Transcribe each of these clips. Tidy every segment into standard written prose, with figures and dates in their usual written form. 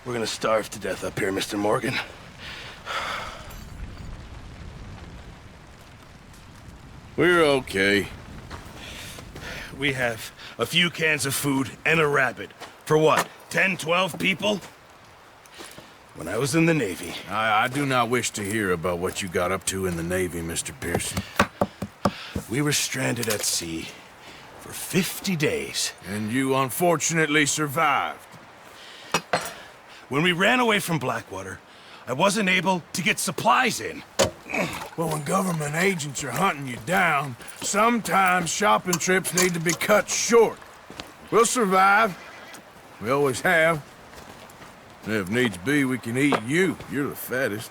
We're gonna starve to death up here, Mr. Morgan. We're okay. We have a few cans of food and a rabbit. For what, 10, 12 people? When I was in the Navy... I do not wish to hear about what you got up to in the Navy, Mr. Pearson. We were stranded at sea for 50 days. And you unfortunately survived. When we ran away from Blackwater, I wasn't able to get supplies in. Well, when government agents are hunting you down, sometimes shopping trips need to be cut short. We'll survive. We always have. And if needs be, we can eat you. You're the fattest.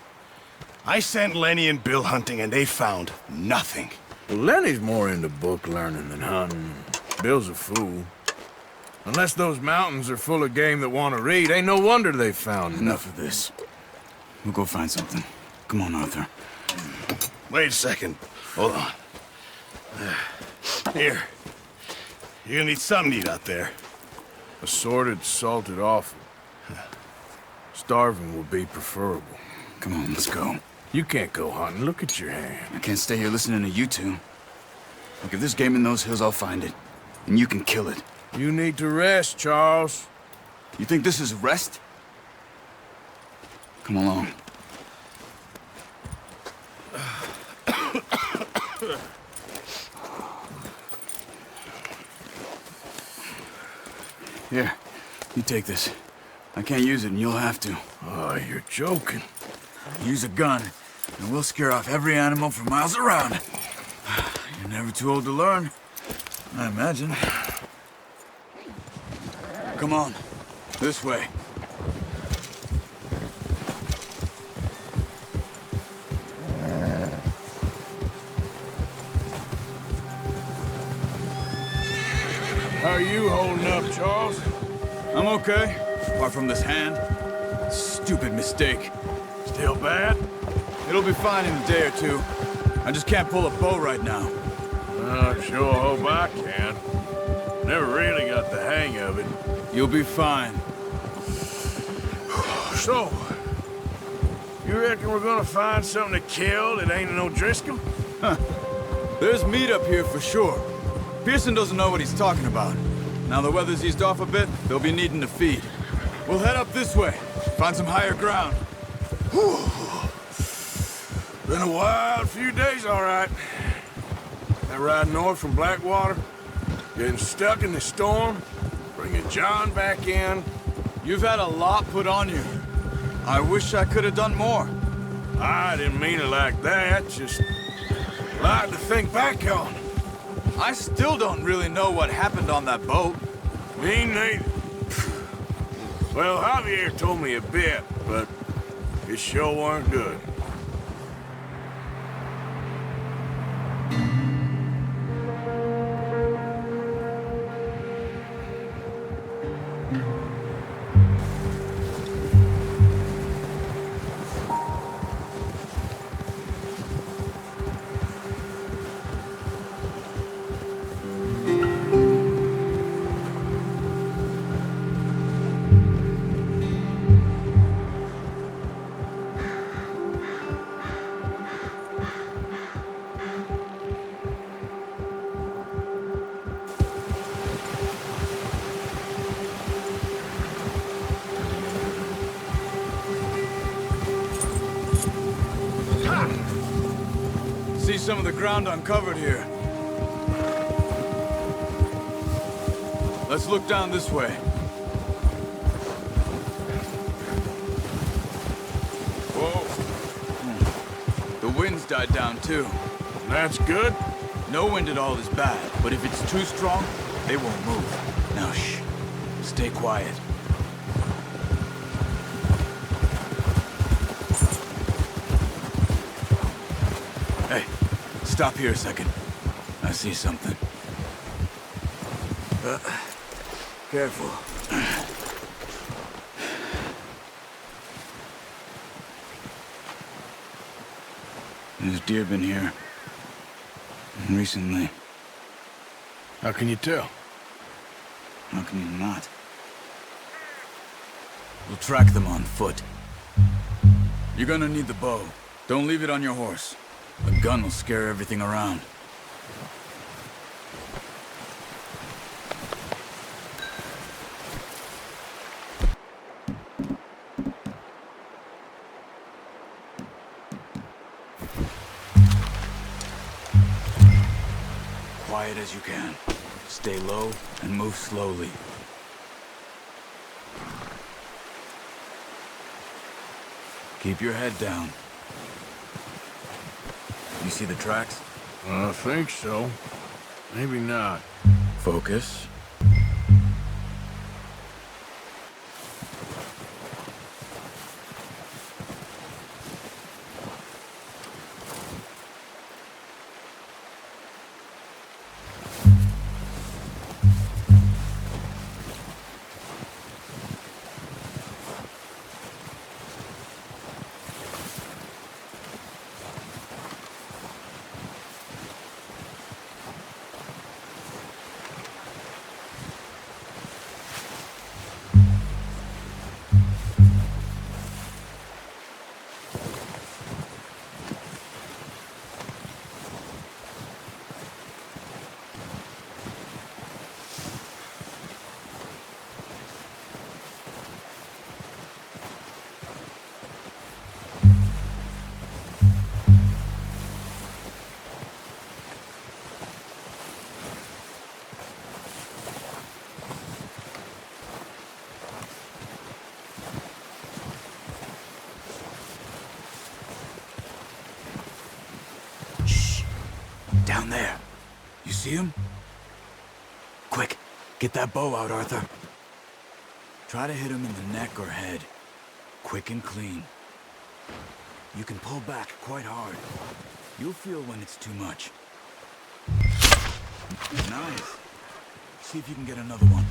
I sent Lenny and Bill hunting, and they found nothing. Well, Lenny's more into book learning than hunting. Bill's a fool. Unless those mountains are full of game that want to read, ain't no wonder they found Enough of this. We'll go find something. Come on, Arthur. Wait a second. Hold on. Here. You're gonna need something to eat out there. Assorted, salted offal. Starving would be preferable. Come on, let's go. You can't go hunting. Look at your hand. I can't stay here listening to you two. Look, if there's game in those hills, I'll find it. And you can kill it. You need to rest, Charles. You think this is rest? Come along. Here, you take this. I can't use it, and you'll have to. Oh, you're joking. Use a gun, and we'll scare off every animal for miles around. You're never too old to learn, I imagine. Come on, this way. How are you holding up, Charles? I'm okay, apart from this hand. Stupid mistake. Still bad? It'll be fine in a day or two. I just can't pull a bow right now. I sure hope I can. Never really got the hang of it. You'll be fine. So, you reckon we're gonna find something to kill that ain't no Driscoll? There's meat up here for sure. Pearson doesn't know what he's talking about. Now the weather's eased off a bit, they'll be needing to feed. We'll head up this way, find some higher ground. Whew. Been a wild few days, all right. That ride north from Blackwater, getting stuck in the storm, bringing John back in. You've had a lot put on you. I wish I could have done more. I didn't mean it like that, just a lot to think back on. I still don't really know what happened on that boat. Me neither. Well, Javier told me a bit, but it sure weren't good. See some of the ground uncovered here. Let's look down this way. Whoa. The wind's died down too. That's good. No wind at all is bad, but if it's too strong, they won't move. Now shh. Stay quiet. Hey, stop here a second. I see something. Careful. There's deer been here. Recently. How can you tell? How can you not? We'll track them on foot. You're gonna need the bow. Don't leave it on your horse. The gun will scare everything around. Quiet as you can. Stay low and move slowly. Keep your head down. You see the tracks? I think so. Maybe not. Focus. Down there. You see him? Quick, get that bow out, Arthur. Try to hit him in the neck or head. Quick and clean. You can pull back quite hard. You'll feel when it's too much. Nice. See if you can get another one.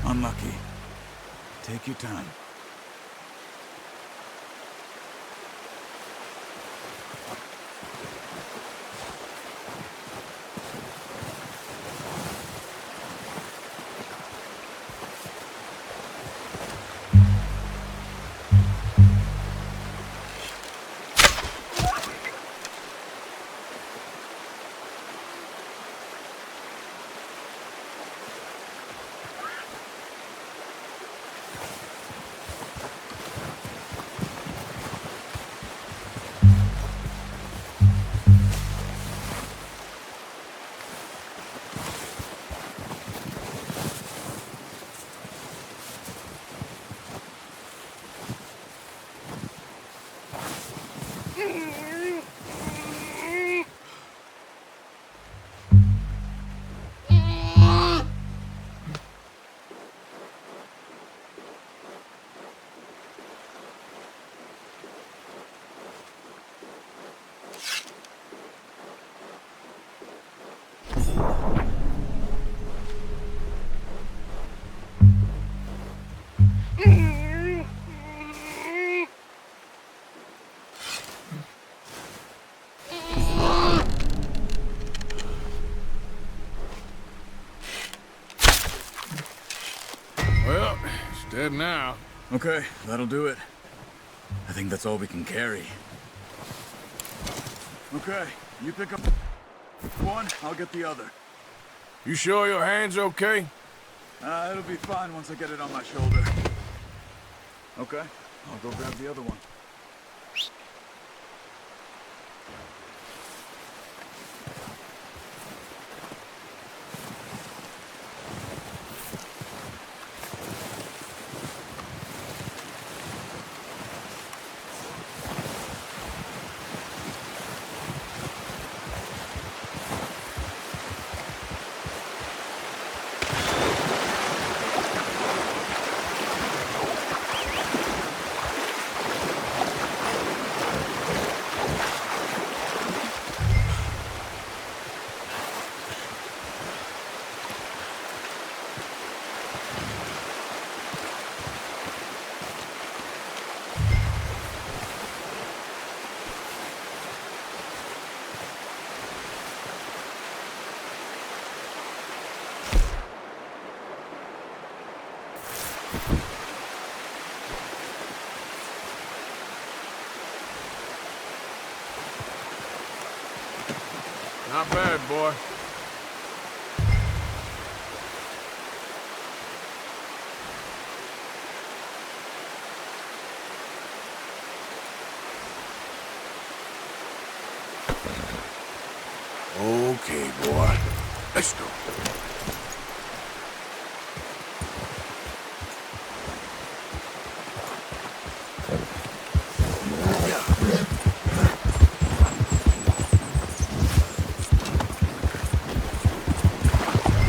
Unlucky. Take your time. Well, it's dead now. Okay, that'll do it. I think that's all we can carry. Okay, you pick up one, I'll get the other. You sure your hand's okay? It'll be fine once I get it on my shoulder. Okay, I'll go grab the other one. Not bad, boy. Okay, boy. Let's go.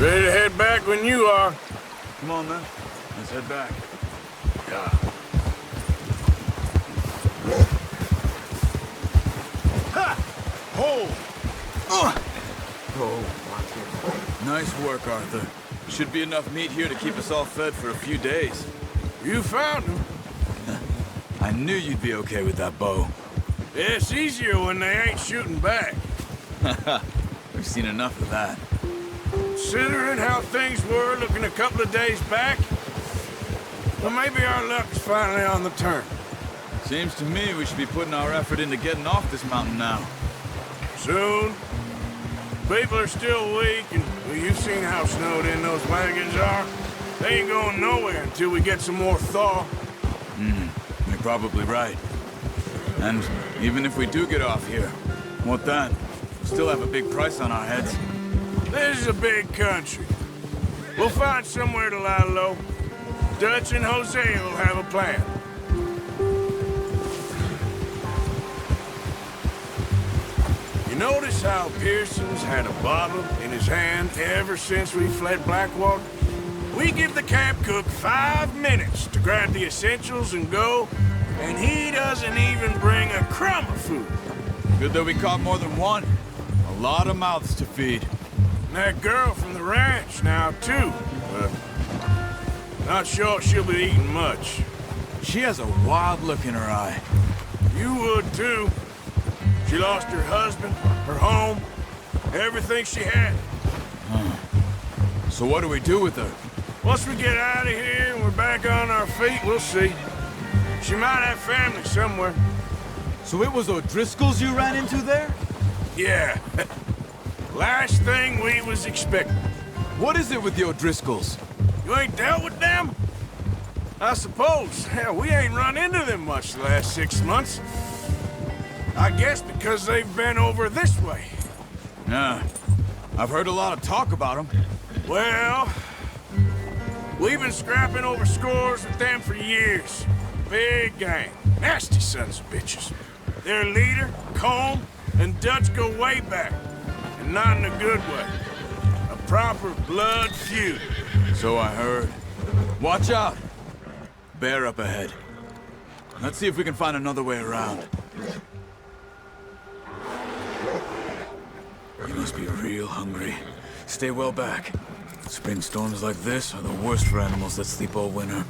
Ready to head back when you are. Come on, then. Let's head back. Yeah. Ha! Hold! Nice work, Arthur. Should be enough meat here to keep us all fed for a few days. You found him. I knew you'd be okay with that bow. It's easier when they ain't shooting back. We've seen enough of that. Considering how things were looking a couple of days back, well, maybe our luck's finally on the turn. Seems to me we should be putting our effort into getting off this mountain now. Soon. People are still weak, and well, you've seen how snowed in those wagons are. They ain't going nowhere until we get some more thaw. You're probably right. And even if we do get off here, what then? We'll still have a big price on our heads. This is a big country. We'll find somewhere to lie low. Dutch and Jose will have a plan. You notice how Pearson's had a bottle in his hand ever since we fled Blackwater? We give the camp cook 5 minutes to grab the essentials and go, and he doesn't even bring a crumb of food. Good that we caught more than one. A lot of mouths to feed. And that girl from the ranch now, too. Not sure she'll be eating much. She has a wild look in her eye. You would, too. She lost her husband, her home, everything she had. So what do we do with her? Once we get out of here and we're back on our feet, we'll see. She might have family somewhere. So it was O'Driscoll's you ran into there? Yeah. Last thing we was expecting. What is it with the O'Driscolls? You ain't dealt with them? I suppose. Hell, we ain't run into them much the last 6 months. I guess because they've been over this way. Yeah. I've heard a lot of talk about them. Well, we've been scrapping over scores with them for years. Big gang. Nasty sons of bitches. Their leader, Combe, and Dutch go way back. And not in a good way. A proper blood feud. So I heard. Watch out! Bear up ahead. Let's see if we can find another way around. You must be real hungry. Stay well back. Spring storms like this are the worst for animals that sleep all winter.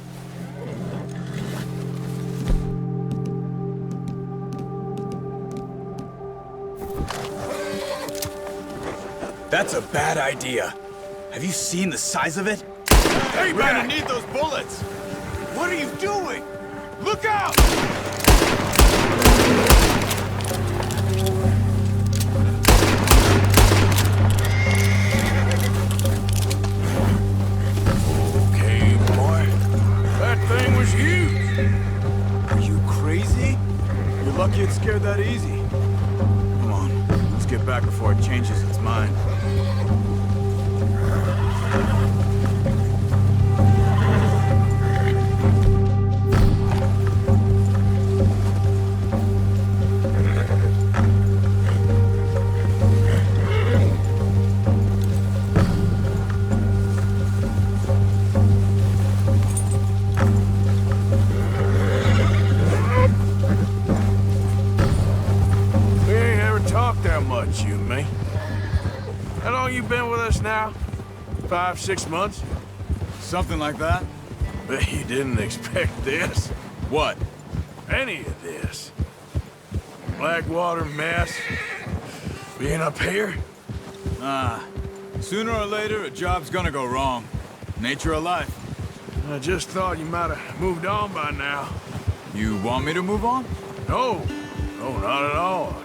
That's a bad idea. Have you seen the size of it? Hey, We're gonna need those bullets! What are you doing? Look out! Okay, boy. That thing was huge. disappeared that easy. Come on, let's get back before it changes its mind. You and me. How long you been with us now? 5, 6 months? Something like that? Bet you didn't expect this. What? Any of this. Blackwater mess. Being up here? Sooner or later, a job's gonna go wrong. Nature of life. I just thought you might have moved on by now. You want me to move on? No. No, not at all.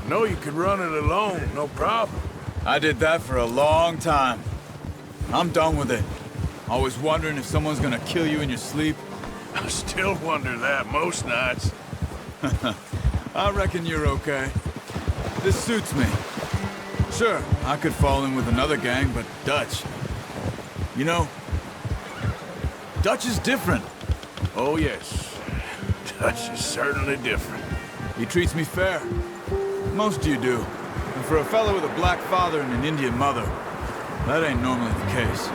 I know you could run it alone, no problem. I did that for a long time. I'm done with it. Always wondering if someone's gonna kill you in your sleep. I still wonder that most nights. I reckon you're okay. This suits me. Sure, I could fall in with another gang, but Dutch... You know, Dutch is different. Oh, yes. Dutch is certainly different. He treats me fair. Most of you do. And for a fellow with a black father and an Indian mother, that ain't normally the case.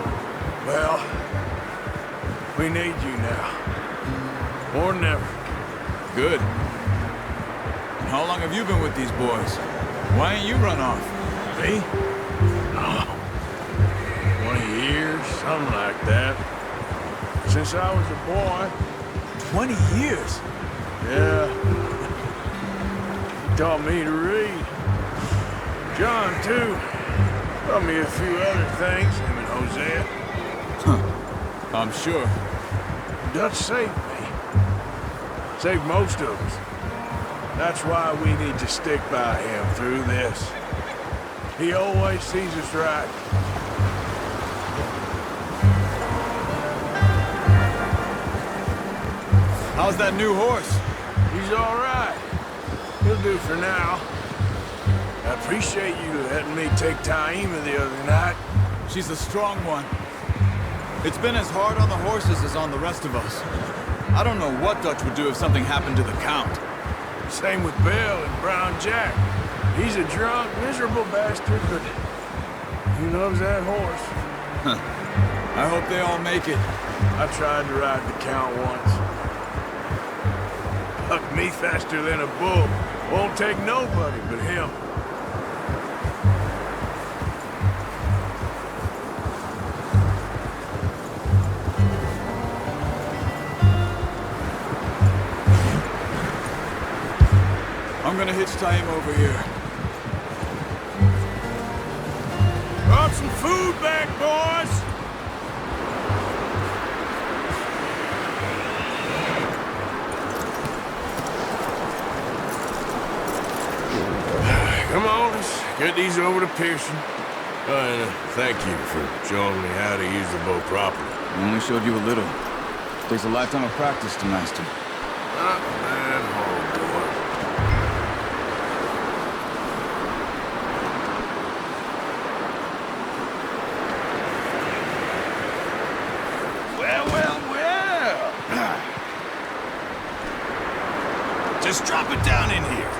Well, we need you now. More than ever. Good. And how long have you been with these boys? Why ain't you run off? Me? Oh, 20 years, something like that. Since I was a boy. 20 years? Yeah. Taught me to read. John, too. Taught me a few other things, him and Hosea. Huh. I'm sure. Dutch saved me. Saved most of us. That's why we need to stick by him through this. He always sees us right. How's that new horse? He's all right. He'll do for now. I appreciate you letting me take Taima the other night. She's a strong one. It's been as hard on the horses as on the rest of us. I don't know what Dutch would do if something happened to the Count. Same with Bill and Brown Jack. He's a drunk, miserable bastard, but he loves that horse. Huh. I hope they all make it. I tried to ride the Count once. Bucked me faster than a bull. Won't take nobody but him. I'm gonna hitch Taima over here. Brought some food back, boys! Come on, let's get these over to Pearson. And thank you for showing me how to use the boat properly. I only showed you a little. Takes a lifetime of practice to master. Not bad, homeboy. Well, well, well. Just drop it down in here.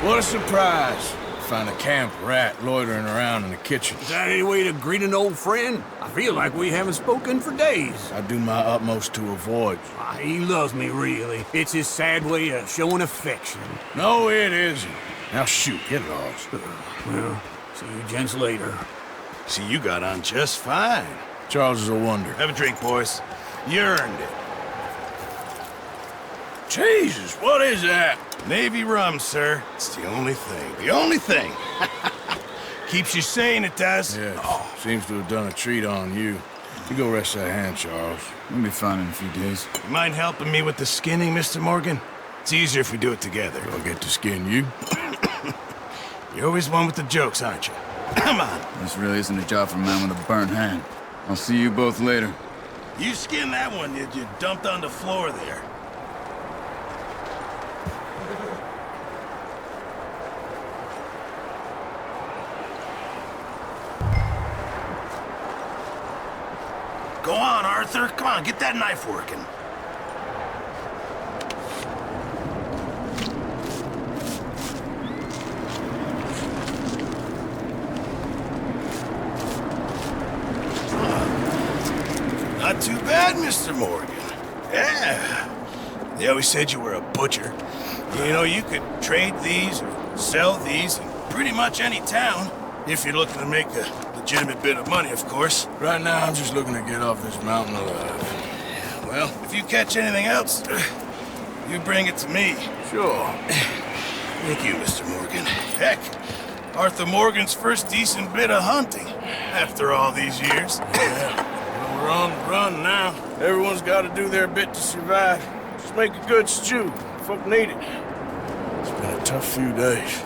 What a surprise. Find a camp rat loitering around in the kitchen. Is that any way to greet an old friend? I feel like we haven't spoken for days. I do my utmost to avoid you. He loves me, really. It's his sad way of showing affection. No, it isn't. Now shoot, get lost. Well, see you gents later. See, you got on just fine. Charles is a wonder. Have a drink, boys. You earned it. Jesus, what is that? Navy rum, sir. It's the only thing. The only thing. Keeps you sane, it does. Yeah, seems to have done a treat on you. You go rest that hand, Charles. We'll be fine in a few days. You mind helping me with the skinning, Mr. Morgan? It's easier if we do it together. I'll get to skin you. You're always one with the jokes, aren't you? Come on. This really isn't a job for a man with a burnt hand. I'll see you both later. You skinned that one, did you? Dumped on the floor there. Go on, Arthur. Come on, get that knife working. Not too bad, Mr. Morgan. Yeah. They always said you were a butcher. You know, you could trade these or sell these in pretty much any town. If you're looking to make a legitimate bit of money, of course. Right now, I'm just looking to get off this mountain alive. Well, if you catch anything else, you bring it to me. Sure. Thank you, Mr. Morgan. Heck, Arthur Morgan's first decent bit of hunting after all these years. Yeah. Well, we're on the run now. Everyone's got to do their bit to survive. Just make a good stew. Folk need it. It's been a tough few days.